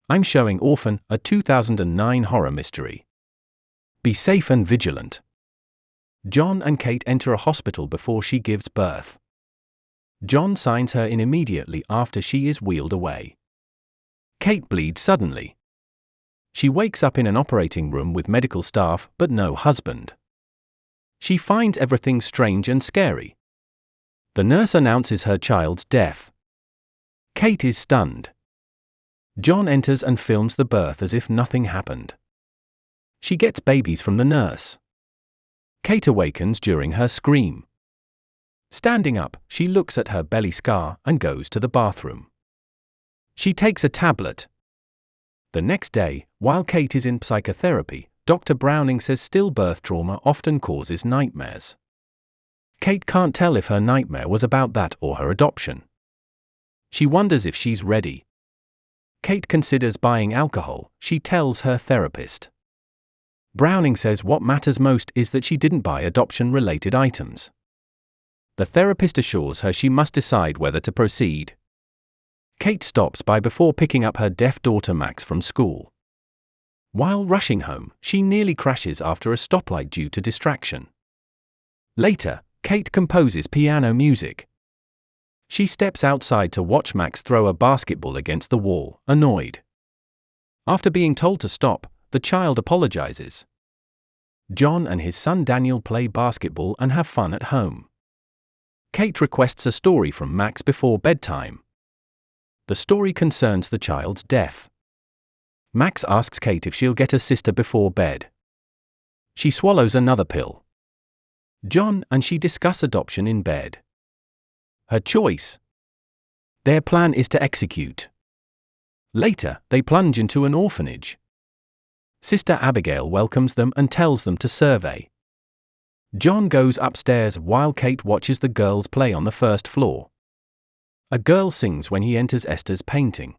I'm showing Orphan, a 2009 horror mystery. Be safe and vigilant. John and Kate enter a hospital before she gives birth. John signs her in immediately after she is wheeled away. Kate bleeds suddenly. She wakes up in an operating room with medical staff but no husband. She finds everything strange and scary. The nurse announces her child's death. Kate is stunned. John enters and films the birth as if nothing happened. She gets babies from the nurse. Kate awakens during her scream. Standing up, she looks at her belly scar and goes to the bathroom. She takes a tablet. The next day, while Kate is in psychotherapy, Dr. Browning says stillbirth trauma often causes nightmares. Kate can't tell if her nightmare was about that or her adoption. She wonders if she's ready. Kate considers buying alcohol, she tells her therapist. Browning says what matters most is that she didn't buy adoption-related items. The therapist assures her she must decide whether to proceed. Kate stops by before picking up her deaf daughter Max from school. While rushing home, she nearly crashes after a stoplight due to distraction. Later, Kate composes piano music. She steps outside to watch Max throw a basketball against the wall, annoyed. After being told to stop, the child apologizes. John and his son Daniel play basketball and have fun at home. Kate requests a story from Max before bedtime. The story concerns the child's death. Max asks Kate if she'll get a sister before bed. She swallows another pill. John and she discuss adoption in bed. Her choice. Their plan is to execute. Later, they plunge into an orphanage. Sister Abigail welcomes them and tells them to survey. John goes upstairs while Kate watches the girls play on the first floor. A girl sings when he enters Esther's painting.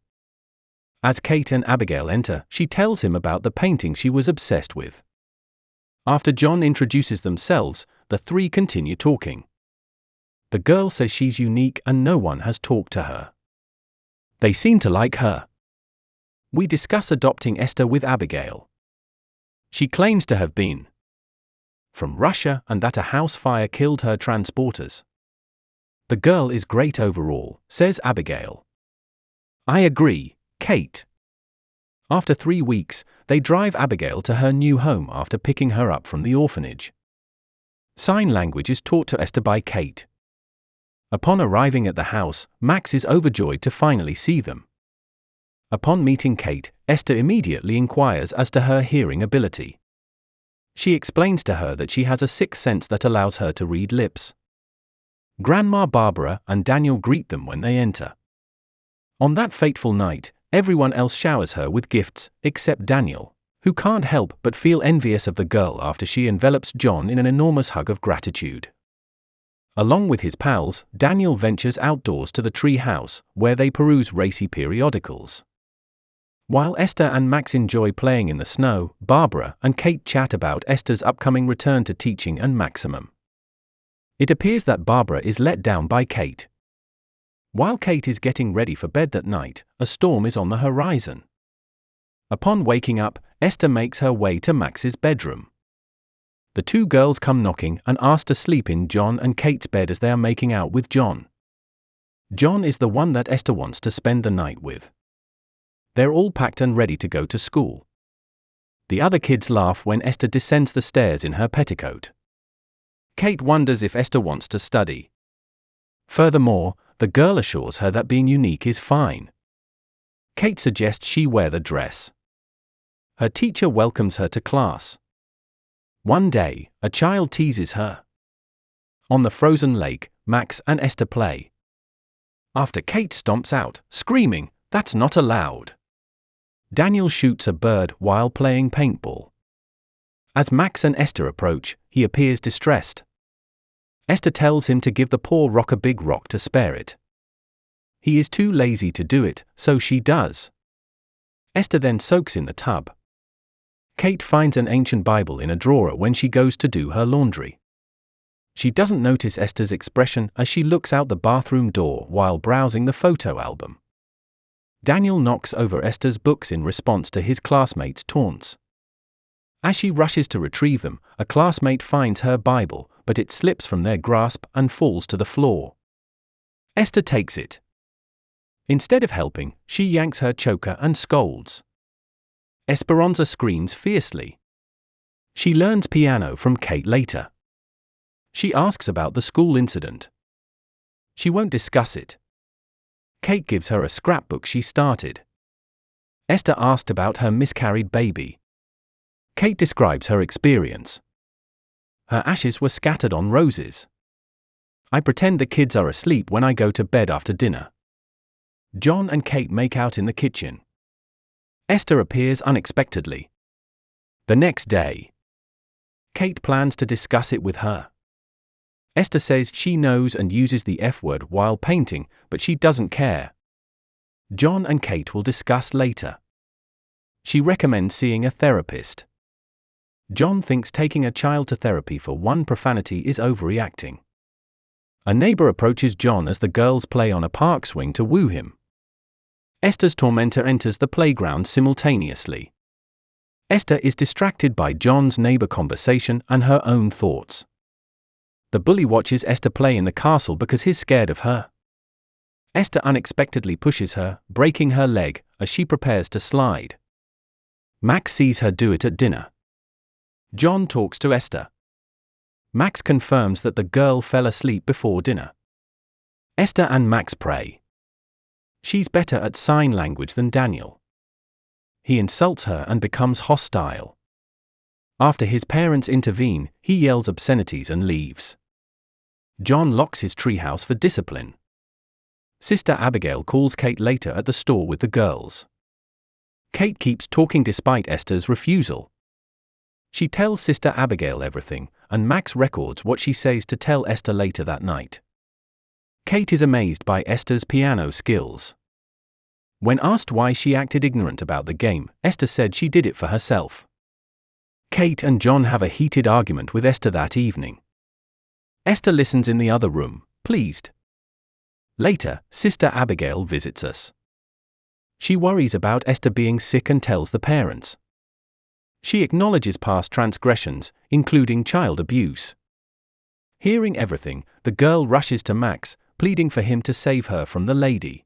As Kate and Abigail enter, she tells him about the painting she was obsessed with. After John introduces themselves, the three continue talking. The girl says she's unique and no one has talked to her. They seem to like her. We discuss adopting Esther with Abigail. She claims to have been from Russia and that a house fire killed her transporters. The girl is great overall, says Abigail. I agree, Kate. After 3 weeks, they drive Abigail to her new home after picking her up from the orphanage. Sign language is taught to Esther by Kate. Upon arriving at the house, Max is overjoyed to finally see them. Upon meeting Kate, Esther immediately inquires as to her hearing ability. She explains to her that she has a sixth sense that allows her to read lips. Grandma Barbara and Daniel greet them when they enter. On that fateful night, everyone else showers her with gifts, except Daniel, who can't help but feel envious of the girl after she envelops John in an enormous hug of gratitude. Along with his pals, Daniel ventures outdoors to the tree house, where they peruse racy periodicals. While Esther and Max enjoy playing in the snow, Barbara and Kate chat about Esther's upcoming return to teaching and Maximum. It appears that Barbara is let down by Kate. While Kate is getting ready for bed that night, a storm is on the horizon. Upon waking up, Esther makes her way to Max's bedroom. The two girls come knocking and ask to sleep in John and Kate's bed as they are making out with John. John is the one that Esther wants to spend the night with. They're all packed and ready to go to school. The other kids laugh when Esther descends the stairs in her petticoat. Kate wonders if Esther wants to study. Furthermore, the girl assures her that being unique is fine. Kate suggests she wear the dress. Her teacher welcomes her to class. One day, a child teases her. On the frozen lake, Max and Esther play. After Kate stomps out, screaming, "That's not allowed!" Daniel shoots a bird while playing paintball. As Max and Esther approach, he appears distressed. Esther tells him to give the poor rock a big rock to spare it. He is too lazy to do it, so she does. Esther then soaks in the tub. Kate finds an ancient Bible in a drawer when she goes to do her laundry. She doesn't notice Esther's expression as she looks out the bathroom door while browsing the photo album. Daniel knocks over Esther's books in response to his classmates' taunts. As she rushes to retrieve them, a classmate finds her Bible, but it slips from their grasp and falls to the floor. Esther takes it. Instead of helping, she yanks her choker and scolds. Esperanza screams fiercely. She learns piano from Kate later. She asks about the school incident. She won't discuss it. Kate gives her a scrapbook she started. Esther asked about her miscarried baby. Kate describes her experience. Her ashes were scattered on roses. I pretend the kids are asleep when I go to bed after dinner. John and Kate make out in the kitchen. Esther appears unexpectedly. The next day, Kate plans to discuss it with her. Esther says she knows and uses the F word while painting, but she doesn't care. John and Kate will discuss later. She recommends seeing a therapist. John thinks taking a child to therapy for one profanity is overreacting. A neighbor approaches John as the girls play on a park swing to woo him. Esther's tormentor enters the playground simultaneously. Esther is distracted by John's neighbor conversation and her own thoughts. The bully watches Esther play in the castle because he's scared of her. Esther unexpectedly pushes her, breaking her leg, as she prepares to slide. Max sees her do it at dinner. John talks to Esther. Max confirms that the girl fell asleep before dinner. Esther and Max pray. She's better at sign language than Daniel. He insults her and becomes hostile. After his parents intervene, he yells obscenities and leaves. John locks his treehouse for discipline. Sister Abigail calls Kate later at the store with the girls. Kate keeps talking despite Esther's refusal. She tells Sister Abigail everything, and Max records what she says to tell Esther later that night. Kate is amazed by Esther's piano skills. When asked why she acted ignorant about the game, Esther said she did it for herself. Kate and John have a heated argument with Esther that evening. Esther listens in the other room, pleased. Later, Sister Abigail visits us. She worries about Esther being sick and tells the parents. She acknowledges past transgressions, including child abuse. Hearing everything, the girl rushes to Max, pleading for him to save her from the lady.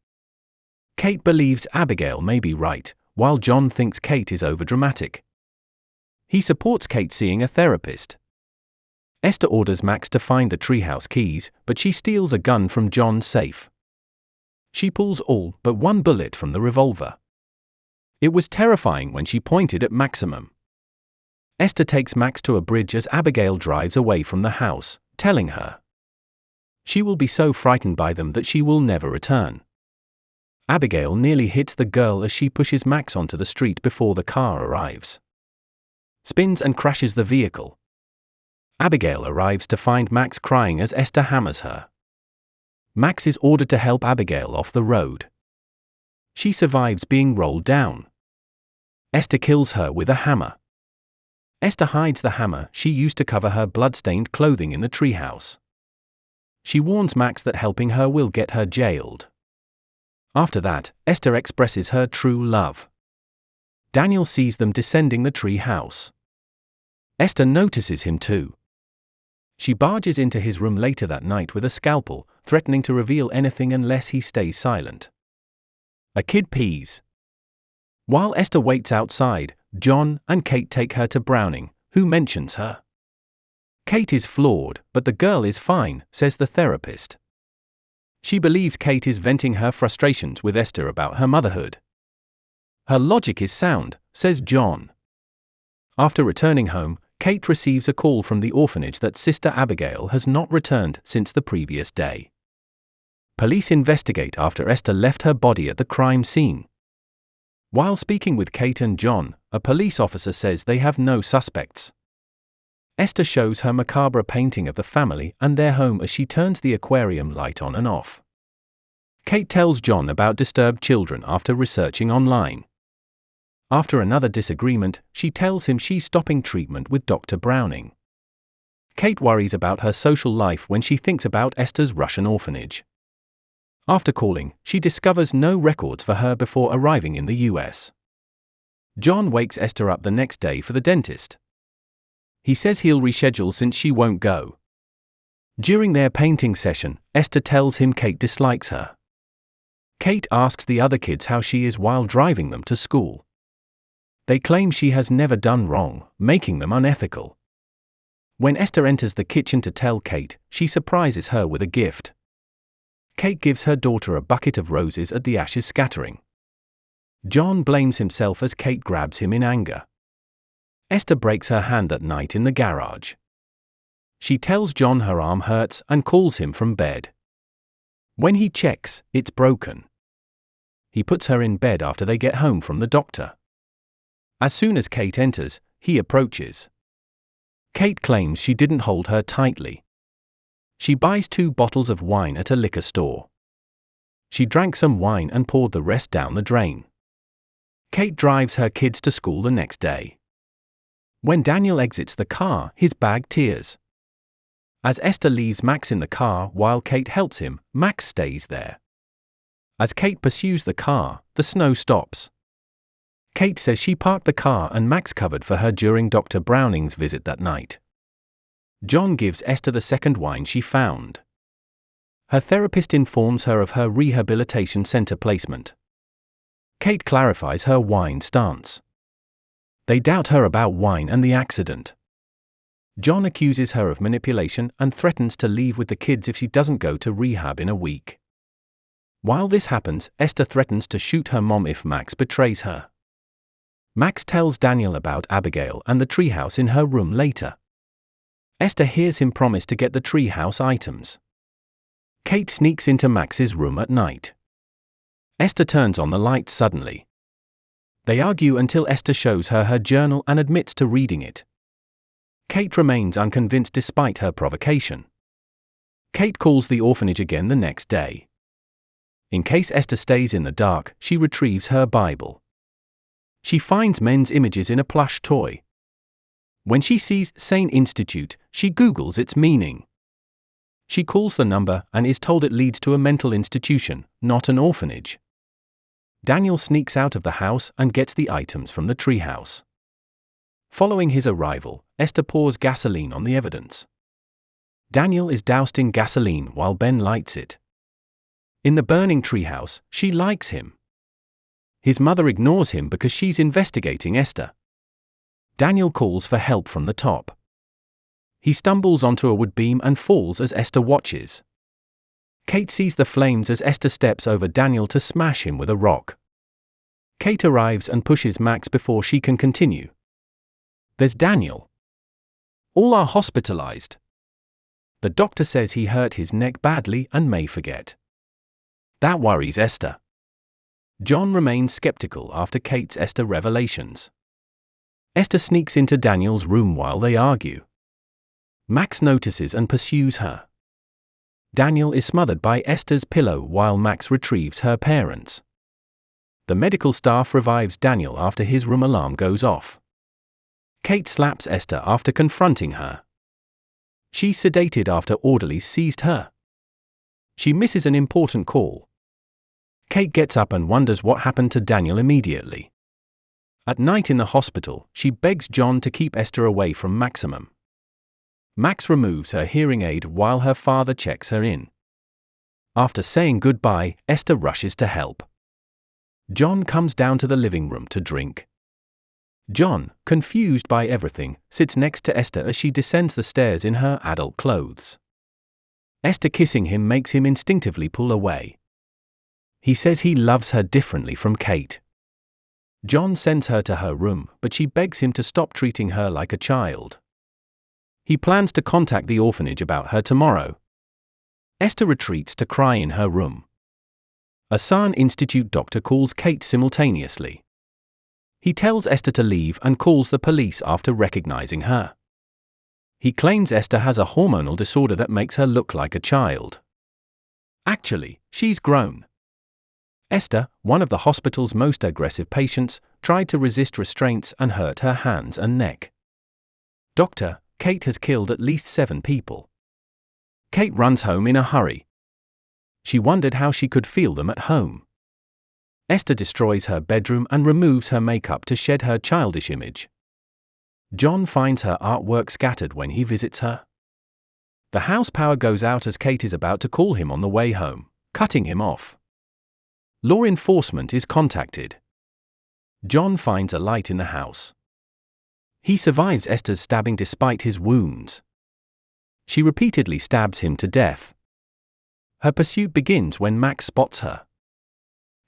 Kate believes Abigail may be right, while John thinks Kate is overdramatic. He supports Kate seeing a therapist. Esther orders Max to find the treehouse keys, but she steals a gun from John's safe. She pulls all but one bullet from the revolver. It was terrifying when she pointed at Maximum. Esther takes Max to a bridge as Abigail drives away from the house, telling her she will be so frightened by them that she will never return. Abigail nearly hits the girl as she pushes Max onto the street before the car arrives. Spins and crashes the vehicle. Abigail arrives to find Max crying as Esther hammers her. Max is ordered to help Abigail off the road. She survives being rolled down. Esther kills her with a hammer. Esther hides the hammer she used to cover her blood-stained clothing in the treehouse. She warns Max that helping her will get her jailed. After that, Esther expresses her true love. Daniel sees them descending the tree house. Esther notices him too. She barges into his room later that night with a scalpel, threatening to reveal anything unless he stays silent. A kid pees. While Esther waits outside, John and Kate take her to Browning, who mentions her. Kate is flawed, but the girl is fine, says the therapist. She believes Kate is venting her frustrations with Esther about her motherhood. Her logic is sound, says John. After returning home, Kate receives a call from the orphanage that Sister Abigail has not returned since the previous day. Police investigate after Esther left her body at the crime scene. While speaking with Kate and John, a police officer says they have no suspects. Esther shows her macabre painting of the family and their home as she turns the aquarium light on and off. Kate tells John about disturbed children after researching online. After another disagreement, she tells him she's stopping treatment with Dr. Browning. Kate worries about her social life when she thinks about Esther's Russian orphanage. After calling, she discovers no records for her before arriving in the US. John wakes Esther up the next day for the dentist. He says he'll reschedule since she won't go. During their painting session, Esther tells him Kate dislikes her. Kate asks the other kids how she is while driving them to school. They claim she has never done wrong, making them unethical. When Esther enters the kitchen to tell Kate, she surprises her with a gift. Kate gives her daughter a bucket of roses at the ashes scattering. John blames himself as Kate grabs him in anger. Esther breaks her hand that night in the garage. She tells John her arm hurts and calls him from bed. When he checks, it's broken. He puts her in bed after they get home from the doctor. As soon as Kate enters, he approaches. Kate claims she didn't hold her tightly. She buys 2 bottles of wine at a liquor store. She drank some wine and poured the rest down the drain. Kate drives her kids to school the next day. When Daniel exits the car, his bag tears. As Esther leaves Max in the car while Kate helps him, Max stays there. As Kate pursues the car, the snow stops. Kate says she parked the car and Max covered for her during Dr. Browning's visit that night. John gives Esther the second wine she found. Her therapist informs her of her rehabilitation center placement. Kate clarifies her wine stance. They doubt her about wine and the accident. John accuses her of manipulation and threatens to leave with the kids if she doesn't go to rehab in a week. While this happens, Esther threatens to shoot her mom if Max betrays her. Max tells Daniel about Abigail and the treehouse in her room later. Esther hears him promise to get the treehouse items. Kate sneaks into Max's room at night. Esther turns on the lights suddenly. They argue until Esther shows her her journal and admits to reading it. Kate remains unconvinced despite her provocation. Kate calls the orphanage again the next day. In case Esther stays in the dark, she retrieves her Bible. She finds men's images in a plush toy. When she sees Sane Institute, she Googles its meaning. She calls the number and is told it leads to a mental institution, not an orphanage. Daniel sneaks out of the house and gets the items from the treehouse. Following his arrival, Esther pours gasoline on the evidence. Daniel is doused in gasoline while Ben lights it. In the burning treehouse, she likes him. His mother ignores him because she's investigating Esther. Daniel calls for help from the top. He stumbles onto a wood beam and falls as Esther watches. Kate sees the flames as Esther steps over Daniel to smash him with a rock. Kate arrives and pushes Max before she can continue. There's Daniel. All are hospitalized. The doctor says he hurt his neck badly and may forget. That worries Esther. John remains skeptical after Kate's Esther revelations. Esther sneaks into Daniel's room while they argue. Max notices and pursues her. Daniel is smothered by Esther's pillow while Max retrieves her parents. The medical staff revives Daniel after his room alarm goes off. Kate slaps Esther after confronting her. She's sedated after orderlies seized her. She misses an important call. Kate gets up and wonders what happened to Daniel immediately. At night in the hospital, she begs John to keep Esther away from Maximum. Max removes her hearing aid while her father checks her in. After saying goodbye, Esther rushes to help. John comes down to the living room to drink. John, confused by everything, sits next to Esther as she descends the stairs in her adult clothes. Esther kissing him makes him instinctively pull away. He says he loves her differently from Kate. John sends her to her room, but she begs him to stop treating her like a child. He plans to contact the orphanage about her tomorrow. Esther retreats to cry in her room. A Sane Institute doctor calls Kate simultaneously. He tells Esther to leave and calls the police after recognizing her. He claims Esther has a hormonal disorder that makes her look like a child. Actually, she's grown. Esther, one of the hospital's most aggressive patients, tried to resist restraints and hurt her hands and neck. Doctor, Kate has killed at least 7 people. Kate runs home in a hurry. She wondered how she could feel them at home. Esther destroys her bedroom and removes her makeup to shed her childish image. John finds her artwork scattered when he visits her. The house power goes out as Kate is about to call him on the way home, cutting him off. Law enforcement is contacted. John finds a light in the house. He survives Esther's stabbing despite his wounds. She repeatedly stabs him to death. Her pursuit begins when Max spots her.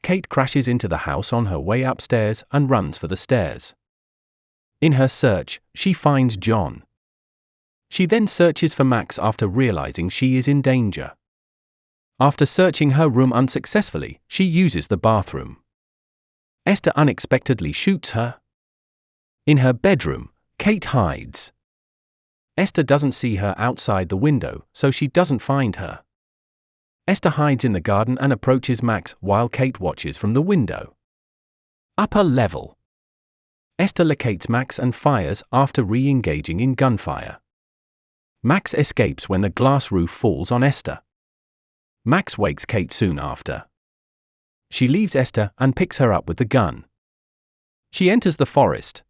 Kate crashes into the house on her way upstairs and runs for the stairs. In her search, she finds John. She then searches for Max after realizing she is in danger. After searching her room unsuccessfully, she uses the bathroom. Esther unexpectedly shoots her. In her bedroom, Kate hides. Esther doesn't see her outside the window, so she doesn't find her. Esther hides in the garden and approaches Max while Kate watches from the window. Upper level. Esther locates Max and fires after re-engaging in gunfire. Max escapes when the glass roof falls on Esther. Max wakes Kate soon after. She leaves Esther and picks her up with the gun. She enters the forest.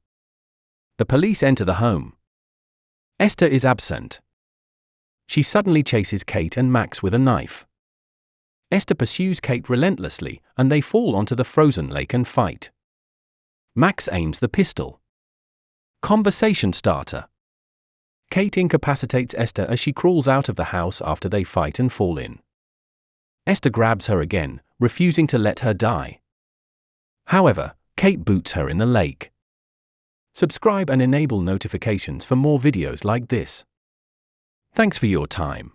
The police enter the home. Esther is absent. She suddenly chases Kate and Max with a knife. Esther pursues Kate relentlessly, and they fall onto the frozen lake and fight. Max aims the pistol. Conversation starter. Kate incapacitates Esther as she crawls out of the house after they fight and fall in. Esther grabs her again, refusing to let her die. However, Kate boots her in the lake. Subscribe and enable notifications for more videos like this. Thanks for your time.